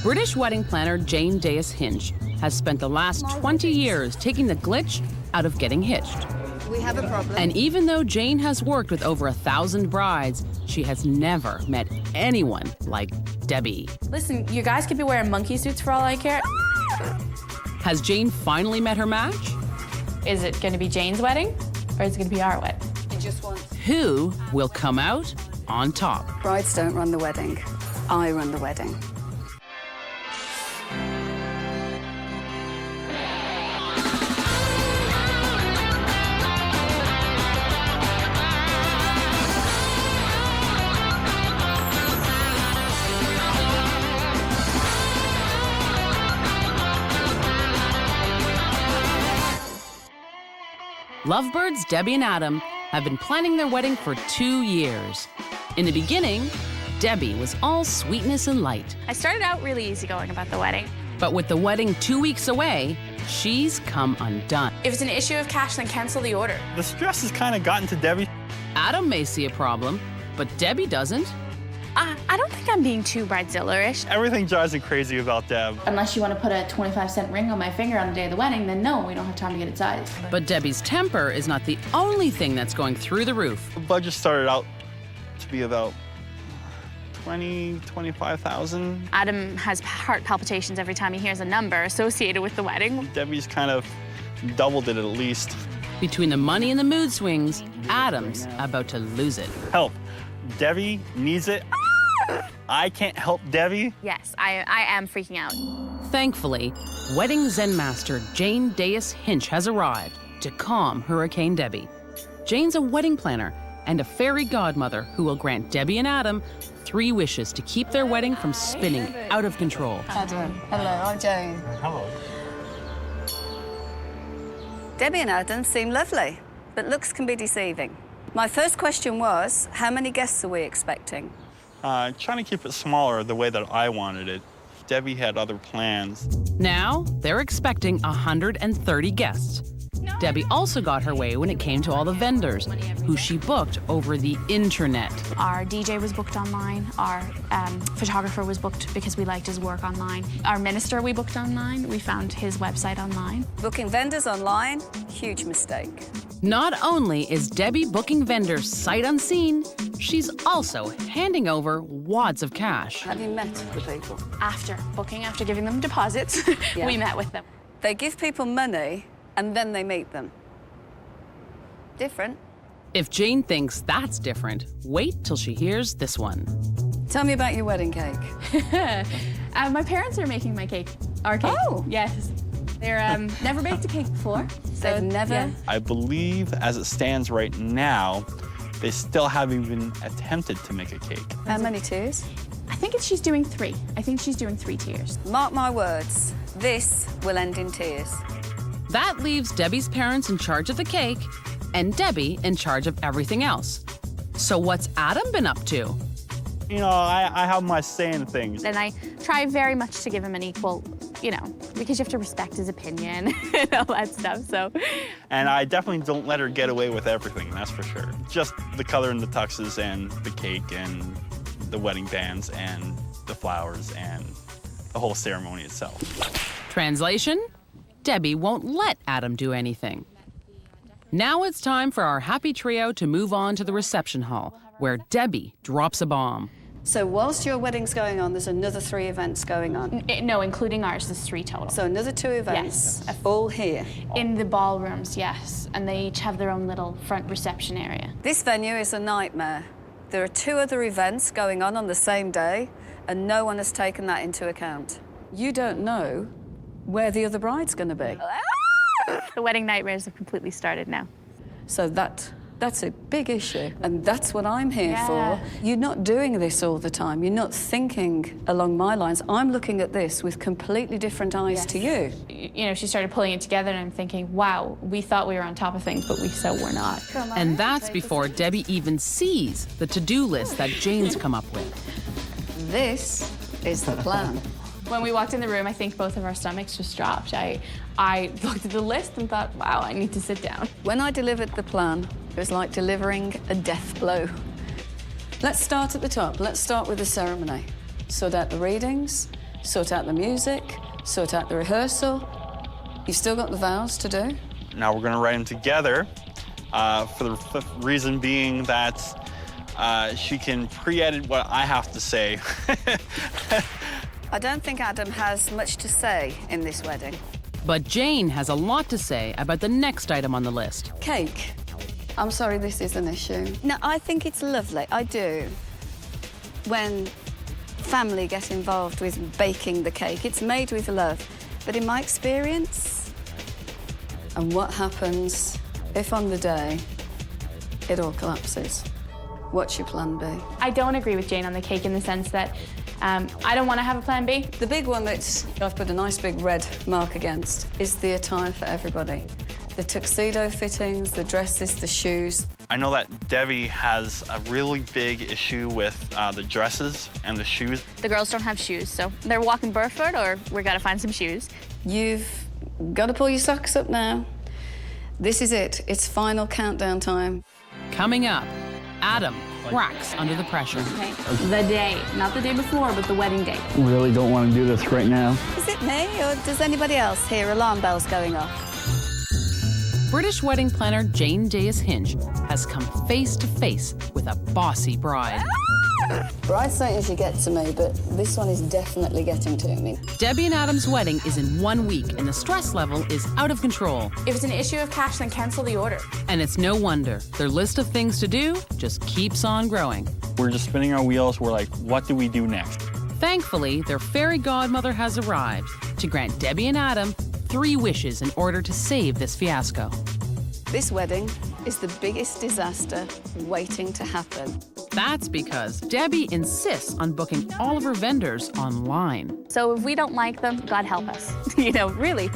British wedding planner Jane Dayus-Hinch has spent the last 20 years taking the glitch out of getting hitched. We have a problem. And even though Jane has worked with over 1,000 brides, she has never met anyone like Debbie. Listen, you guys could be wearing monkey suits for all I care. Has Jane finally met her match? Is it going to be Jane's wedding, or is it going to be our wedding? You just want... Who will come out on top? Brides don't run the wedding. I run the wedding. Lovebirds Debbie and Adam have been planning their wedding for 2 years. In the beginning, Debbie was all sweetness and light. I started out really easygoing about the wedding. But with the wedding 2 weeks away, she's come undone. If it's an issue of cash, then cancel the order. The stress has kind of gotten to Debbie. Adam may see a problem, but Debbie doesn't. I don't think I'm being too Bridezilla-ish. Everything drives me crazy about Deb. Unless you want to put a 25-cent ring on my finger on the day of the wedding, then no, we don't have time to get it sized. But Debbie's temper is not the only thing that's going through the roof. The budget started out to be about $25,000. Adam has heart palpitations every time he hears a number associated with the wedding. Debbie's kind of doubled it at least. Between the money and the mood swings, Adam's about to lose it. Help. Debbie needs it. I can't help Debbie. Yes, I am freaking out. Thankfully, wedding Zen master Jane Dayus-Hinch has arrived to calm Hurricane Debbie. Jane's a wedding planner and a fairy godmother who will grant Debbie and Adam 3 wishes to keep their wedding from spinning out of control. Adam, hello, I'm Jane. Hello. Debbie and Adam seem lovely, but looks can be deceiving. My first question was, how many guests are we expecting? Trying to keep it smaller the way that I wanted it. Debbie had other plans. Now, they're expecting 130 guests. Debbie also got her way when it came to all the vendors, who she booked over the internet. Our DJ was booked online. Our photographer was booked because we liked his work online. Our minister we booked online. We found his website online. Booking vendors online, huge mistake. Not only is Debbie booking vendors sight unseen, she's also handing over wads of cash. Have you met the people? After booking, after giving them deposits, Yeah. we met with them. They give people money and then they meet them. Different. If Jane thinks that's different, wait till she hears this one. Tell me about your wedding cake. My parents are making my cake. Our cake. Oh! Yes. They're never baked a cake before. So They've never? Yeah. I believe, as it stands right now, they still haven't even attempted to make a cake. How many tiers? I think she's doing 3. I think she's doing 3 tiers. Mark my words, this will end in tears. That leaves Debbie's parents in charge of the cake and Debbie in charge of everything else. So what's Adam been up to? You know, I have my say in things. And I try very much to give him an equal, you know, because you have to respect his opinion and all that stuff, so. And I definitely don't let her get away with everything, that's for sure. Just the color in the tuxes and the cake and the wedding bands and the flowers and the whole ceremony itself. Translation? Debbie won't let Adam do anything. Now it's time for our happy trio to move on to the reception hall, where Debbie drops a bomb. So whilst your wedding's going on, there's another 3 events going on. No, including ours, there's 3 total. So another 2 events, Yes. all here. In the ballrooms, yes, and they each have their own little front reception area. This venue is a nightmare. There are 2 other events going on the same day, and no one has taken that into account. You don't know where the other bride's going to be. The wedding nightmares have completely started now. So that's a big issue, and that's what I'm here Yeah. for. You're not doing this all the time. You're not thinking along my lines. I'm looking at this with completely different eyes to you. You know, she started pulling it together, and I'm thinking, wow, we thought we were on top of things, but we're not. And that's before Debbie even sees the to-do list that Jane's come up with. This is the plan. When we walked in the room, I think both of our stomachs just dropped. I looked at the list and thought, wow, I need to sit down. When I delivered the plan, it was like delivering a death blow. Let's start at the top. Let's start with the ceremony. Sort out the readings, sort out the music, sort out the rehearsal. You've still got the vows to do. Now we're going to write them together for the reason being that she can pre-edit what I have to say. I don't think Adam has much to say in this wedding. But Jane has a lot to say about the next item on the list. Cake. I'm sorry this is an issue. No, I think it's lovely, I do. When family get involved with baking the cake, it's made with love. But in my experience, and what happens if on the day it all collapses? What's your plan B? I don't agree with Jane on the cake in the sense that I don't want to have a plan B. The big one that I've put a nice big red mark against is the attire for everybody. The tuxedo fittings, the dresses, the shoes. I know that Debbie has a really big issue with the dresses and the shoes. The girls don't have shoes, so they're walking barefoot or we got to find some shoes. You've got to pull your socks up now. This is it. It's final countdown time. Coming up, Adam cracks under the pressure. Okay. The day, not the day before, but the wedding day. Really don't want to do this right now. Is it me, or does anybody else hear alarm bells going off? British wedding planner Jane Dayus-Hinch has come face to face with a bossy bride. Brides don't usually get to me, but this one is definitely getting to me. Debbie and Adam's wedding is in 1 week, and the stress level is out of control. If it's an issue of cash, then cancel the order. And it's no wonder. Their list of things to do just keeps on growing. We're just spinning our wheels. We're like, what do we do next? Thankfully, their fairy godmother has arrived to grant Debbie and Adam 3 wishes in order to save this fiasco. This wedding is the biggest disaster waiting to happen. That's because Debbie insists on booking all of her vendors online. So if we don't like them, God help us. You know, really.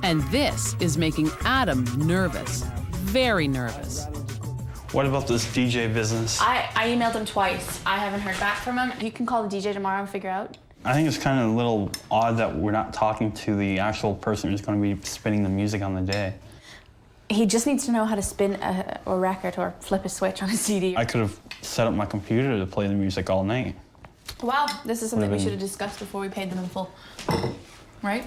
And this is making Adam nervous, very nervous. What about this DJ business? I emailed him twice. I haven't heard back from him. You can call the DJ tomorrow and figure out. I think it's kind of a little odd that we're not talking to the actual person who's going to be spinning the music on the day. He just needs to know how to spin a record or flip a switch on a CD. I could have set up my computer to play the music all night. Wow, this is something we should have discussed before we paid them in full. Right?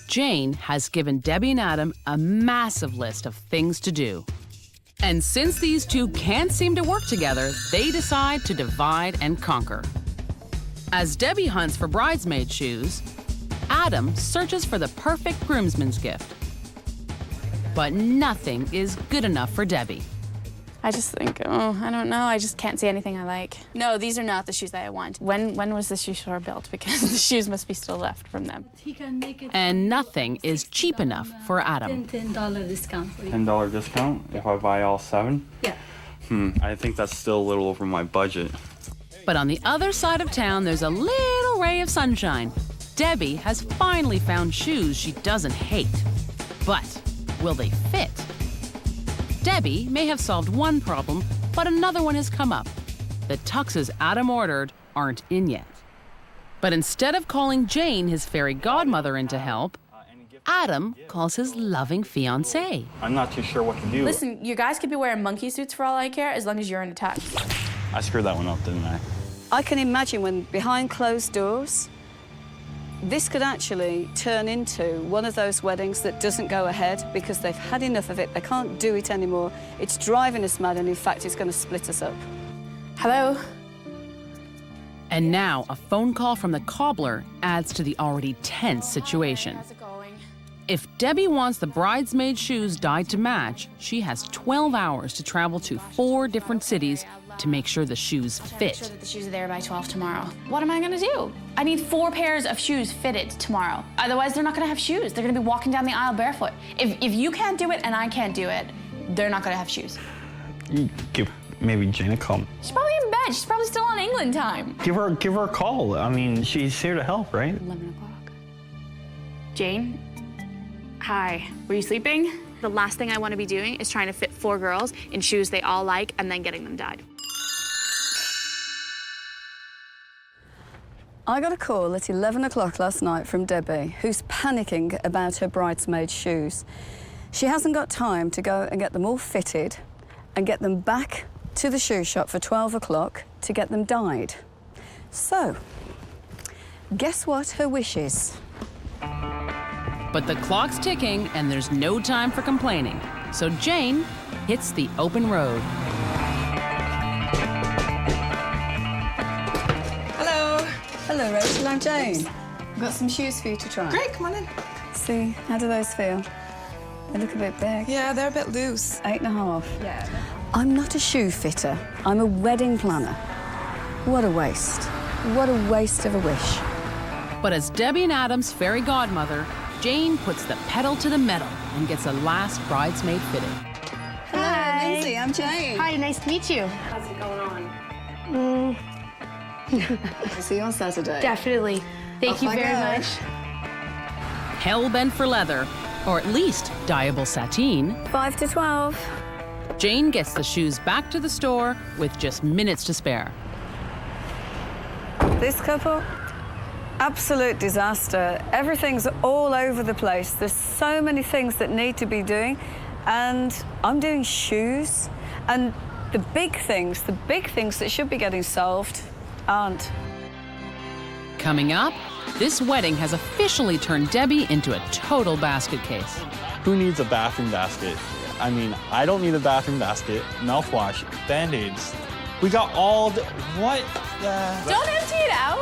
Jane has given Debbie and Adam a massive list of things to do. And since these two can't seem to work together, they decide to divide and conquer. As Debbie hunts for bridesmaid shoes, Adam searches for the perfect groomsman's gift. But nothing is good enough for Debbie. I just think, I don't know. I just can't see anything I like. No, these are not the shoes that I want. When was the shoe store built? Because the shoes must be still left from them. He can make it. And nothing is cheap enough for Adam. $10 discount for you. $10 discount if I buy all 7? Yeah. I think that's still a little over my budget. But on the other side of town, there's a little ray of sunshine. Debbie has finally found shoes she doesn't hate. But will they fit? Debbie may have solved one problem, but another one has come up. The tuxes Adam ordered aren't in yet. But instead of calling Jane, his fairy godmother, in to help, Adam calls his loving fiancée. I'm not too sure what to do. Listen, you guys could be wearing monkey suits for all I care, as long as you're in a tux. I screwed that one up, didn't I? I can imagine when behind closed doors, this could actually turn into one of those weddings that doesn't go ahead because they've had enough of it. They can't do it anymore. It's driving us mad, and in fact, it's going to split us up. Hello? And now a phone call from the cobbler adds to the already tense situation. How's it going? If Debbie wants the bridesmaid shoes dyed to match, she has 12 hours to travel to 4 different cities to make sure the shoes Make sure fit. that the shoes are there by 12 tomorrow. What am I gonna do? I need 4 pairs of shoes fitted tomorrow. Otherwise, they're not gonna have shoes. They're gonna be walking down the aisle barefoot. If you can't do it and I can't do it, they're not gonna have shoes. You give maybe Jane a call. She's probably in bed. She's probably still on England time. Give her a call. I mean, she's here to help, right? 11 o'clock. Jane? Hi. Were you sleeping? The last thing I want to be doing is trying to fit 4 girls in shoes they all like and then getting them dyed. I got a call at 11 o'clock last night from Debbie, who's panicking about her bridesmaid shoes. She hasn't got time to go and get them all fitted and get them back to the shoe shop for 12 o'clock to get them dyed. So, Guess what her wish is? But the clock's ticking and there's no time for complaining. So Jane hits the open road. Hello. Hello, Rachel. I'm Jane. I've got some shoes for you to try. Great, come on in. See, how do those feel? They look a bit big. Yeah, they're a bit loose. 8.5. Yeah. I'm not a shoe fitter. I'm a wedding planner. What a waste. What a waste of a wish. But as Debbie and Adam's fairy godmother, Jane puts the pedal to the metal and gets a last bridesmaid fitted. Hello, Lindsay. I'm Jane. Hi, nice to meet you. How's it going on? I'll see you on Saturday. Definitely. Thank you very much. Hell bent for leather, or at least dyeable sateen, 5 to 12. Jane gets the shoes back to the store with just minutes to spare. This couple, absolute disaster. Everything's all over the place. There's so many things that need to be doing, and I'm doing shoes, and the big things that should be getting solved aren't. Coming up, this wedding has officially turned Debbie into a total basket case. Who needs a bathroom basket? I mean, I don't need a bathroom basket, mouthwash, Band-Aids. We got all the, what the? Don't empty it out.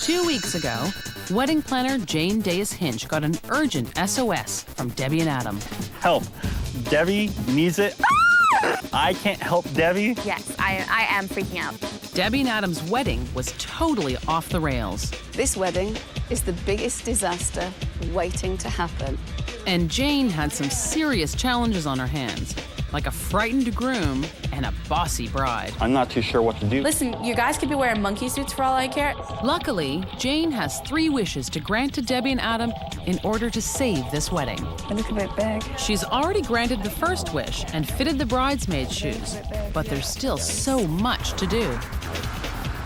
2 weeks ago, wedding planner Jane Dayus-Hinch got an urgent SOS from Debbie and Adam. Help. Debbie needs it. I can't help Debbie. Yes, I am freaking out. Debbie and Adam's wedding was totally off the rails. This wedding is the biggest disaster waiting to happen. And Jane had some serious challenges on her hands, like a frightened groom and a bossy bride. I'm not too sure what to do. Listen, you guys could be wearing monkey suits for all I care. Luckily, Jane has 3 wishes to grant to Debbie and Adam in order to save this wedding. They look a bit big. She's already granted the first wish and fitted the bridesmaid shoes, but there's still so much to do.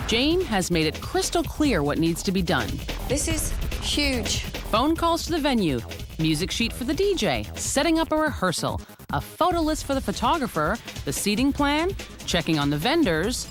Jane has made it crystal clear what needs to be done. This is huge. Phone calls to the venue, music sheet for the DJ, setting up a rehearsal, a photo list for the photographer, the seating plan, checking on the vendors.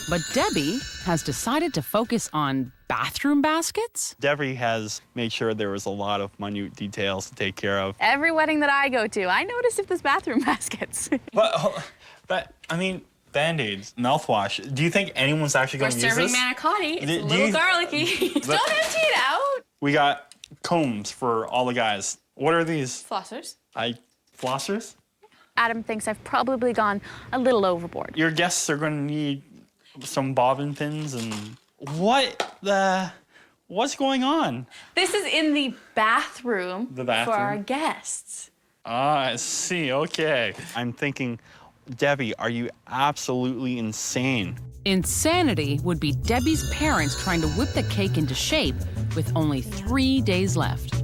But Debbie has decided to focus on bathroom baskets? Debbie has made sure there was a lot of minute details to take care of. Every wedding that I go to, I notice if there's bathroom baskets. But I mean, Band-Aids, mouthwash. Do you think anyone's actually going to use We're this? serving manicotti. It's Do a little you- garlicky. Don't empty it out. We got combs for all the guys. What are these? Flossers. Flossers? Adam thinks I've probably gone a little overboard. Your guests are going to need some bobbin pins and what's going on? This is in the bathroom, The bathroom? for our guests. Ah, I see, okay. I'm thinking, Debbie, are you absolutely insane? Insanity would be Debbie's parents trying to whip the cake into shape with only 3 days left.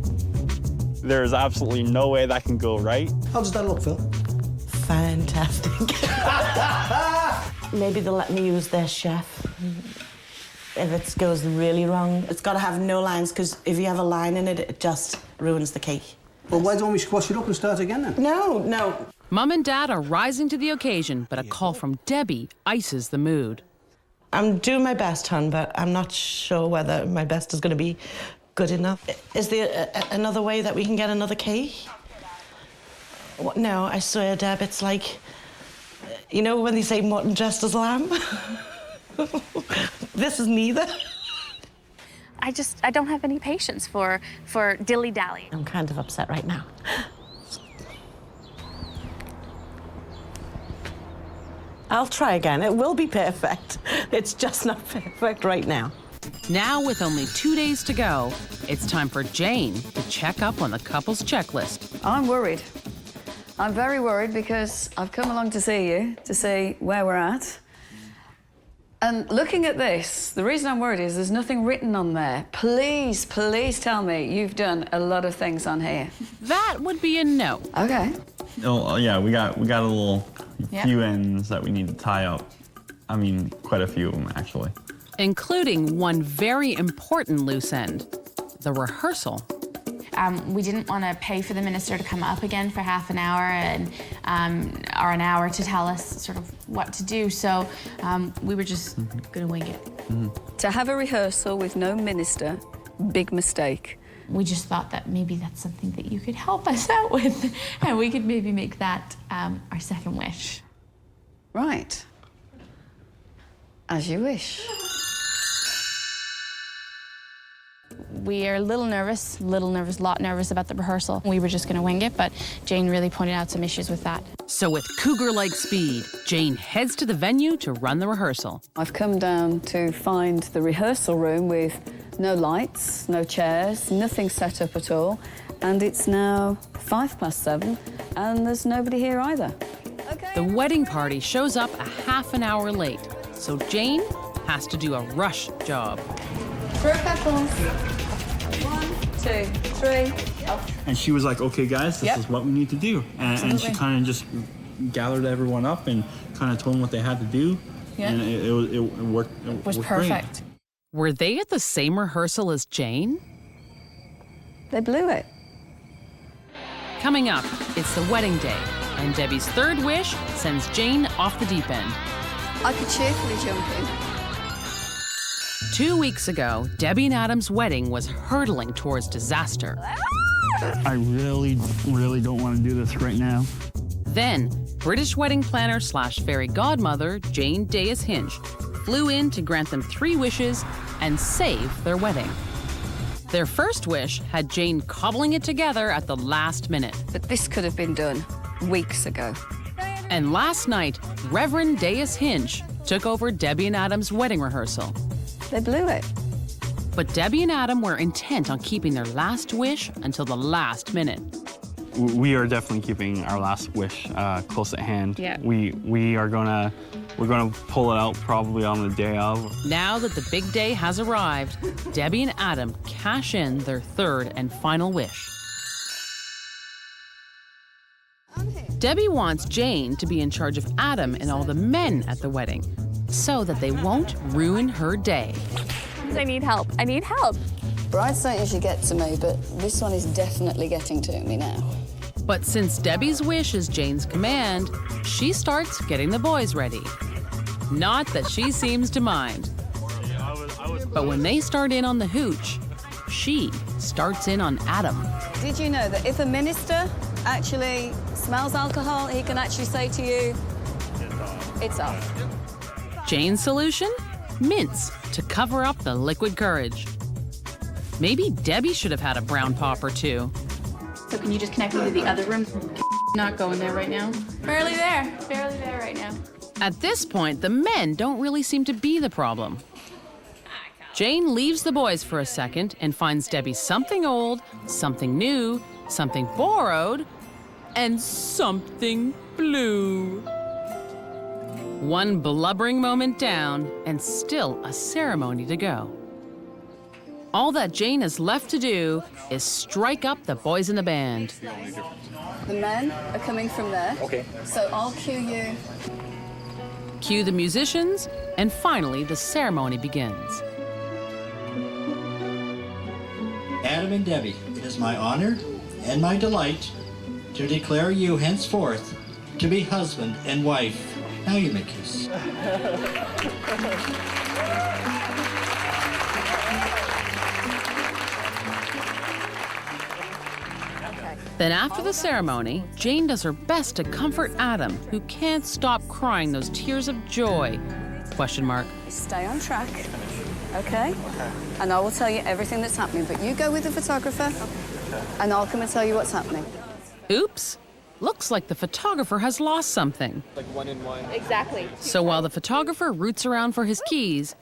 There's absolutely no way that can go right. How does that look, Phil? Fantastic. Maybe they'll let me use their chef. If it goes really wrong, it's got to have no lines, because if you have a line in it, it just ruins the cake. Well, why don't we squash it up and start again then? No. Mom and Dad are rising to the occasion, but a call from Debbie ices the mood. I'm doing my best, hon, but I'm not sure whether my best is going to be good enough. Is there another way that we can get another cake? No, I swear, Deb, it's like, you know when they say mutton dressed as lamb? This is neither. I don't have any patience for dilly-dally. I'm kind of upset right now. I'll try again. It will be perfect. It's just not perfect right now. Now, with only 2 days to go, it's time for Jane to check up on the couple's checklist. I'm worried. I'm very worried because I've come along to see you, to see where we're at. And looking at this, the reason I'm worried is there's nothing written on there. Please, please tell me you've done a lot of things on here. That would be a no. Okay. Oh, yeah, we got a little few ends that we need to tie up. I mean, quite a few of them, actually. Including one very important loose end, the rehearsal. We didn't want to pay for the minister to come up again for half an hour or an hour to tell us sort of what to do, so we were just going to wing it. To have a rehearsal with no minister, big mistake. We just thought that maybe that's something that you could help us out with, and we could maybe make that our second wish. Right. As you wish. We are a lot nervous about the rehearsal. We were just gonna wing it, but Jane really pointed out some issues with that. So with cougar-like speed, Jane heads to the venue to run the rehearsal. I've come down to find the rehearsal room with no lights, no chairs, nothing set up at all. And it's now 7:05, and there's nobody here either. The wedding party shows up a half an hour late, so Jane has to do a rush job. For couples. 1, 2, 3. And she was like, okay, guys, this is what we need to do. And she kind of just gathered everyone up and kind of told them what they had to do. Yeah. And it worked. It Was worked perfect. Great. Were they at the same rehearsal as Jane? They blew it. Coming up, it's the wedding day, and Debbie's third wish sends Jane off the deep end. I could cheerfully jump in. 2 weeks ago, Debbie and Adam's wedding was hurtling towards disaster. I really, really don't want to do this right now. Then, British wedding planner / fairy godmother Jane Dayus-Hinch flew in to grant them 3 wishes and save their wedding. Their first wish had Jane cobbling it together at the last minute. But this could have been done weeks ago. And last night, Reverend Dayus-Hinch took over Debbie and Adam's wedding rehearsal. They blew it. But Debbie and Adam were intent on keeping their last wish until the last minute. We are definitely keeping our last wish close at hand. Yeah. We're gonna pull it out probably on the day of. Now that the big day has arrived, Debbie and Adam cash in their third and final wish. Debbie wants Jane to be in charge of Adam and all the men at the wedding, so that they won't ruin her day. I need help. I need help. Brides don't usually get to me, but this one is definitely getting to me now. But since Debbie's wish is Jane's command, she starts getting the boys ready. Not that she seems to mind. But when they start in on the hooch, she starts in on Adam. Did you know that if a minister actually smells alcohol, he can actually say to you, it's off. Jane's solution? Mints to cover up the liquid courage. Maybe Debbie should have had a brown pop or two. So can you just connect me to the other room? Not going there right now. Barely there right now. At this point, the men don't really seem to be the problem. Jane leaves the boys for a second and finds Debbie something old, something new, something borrowed, and something blue. One blubbering moment down, and still a ceremony to go. All that Jane has left to do is strike up the boys in the band. The men are coming from there. Okay. So I'll cue you. Cue the musicians, and finally the ceremony begins. Adam and Debbie, it is my honor and my delight to declare you henceforth to be husband and wife. Now you may kiss. Then after the ceremony, Jane does her best to comfort Adam, who can't stop crying those tears of joy. Question mark. Stay on track, okay? And I will tell you everything that's happening, but you go with the photographer, and I'll come and tell you what's happening. Oops. Looks like the photographer has lost something. Like 1 in 1. Exactly. So while the photographer roots around for his keys,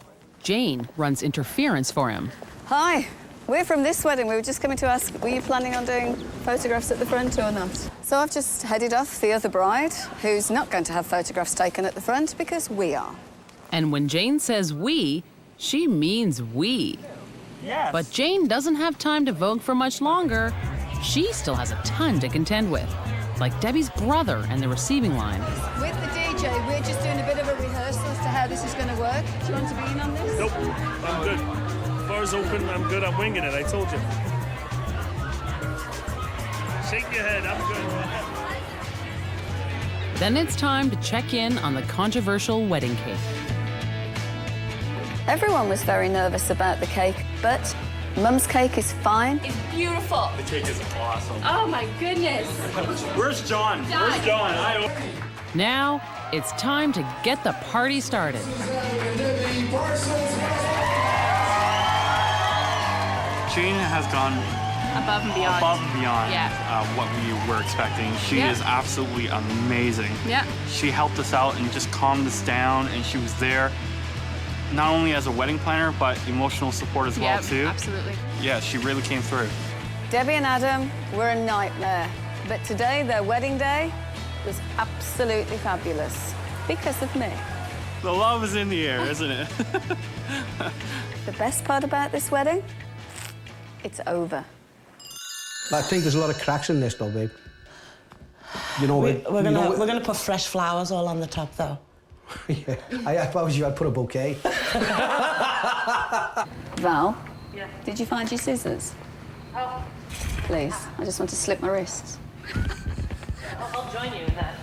Jane runs interference for him. Hi, we're from this wedding. We were just coming to ask, were you planning on doing photographs at the front or not? So I've just headed off the other bride, who's not going to have photographs taken at the front because we are. And when Jane says we, she means we. Yes. But Jane doesn't have time to vogue for much longer. She still has a ton to contend with, like Debbie's brother and the receiving line. With the DJ, we're just doing a bit of a rehearsal as to how this is going to work. Do you want to be in on this? Nope, I'm good. Bar's open, I'm good, I'm winging it, I told you. Shake your head, I'm good. Then it's time to check in on the controversial wedding cake. Everyone was very nervous about the cake, but Mum's cake is fine. It's beautiful. The cake is awesome. Oh my goodness. Where's John? Where's John? Now it's time to get the party started. Jane has gone Above and beyond. What we were expecting. She Yeah. is absolutely amazing. Yeah. She helped us out and just calmed us down, and she was there not only as a wedding planner, but emotional support as well, too. Absolutely. Yeah, she really came through. Debbie and Adam were a nightmare, but today, their wedding day, was absolutely fabulous because of me. The love is in the air, isn't it? The best part about this wedding? It's over. I think there's a lot of cracks in this, though, babe. You know, We're gonna put fresh flowers all on the top, though. Yeah, if I was you, I'd put a bouquet. Val? Yeah? Did you find your scissors? Oh. Please, I just want to slip my wrists. I'll join you in that.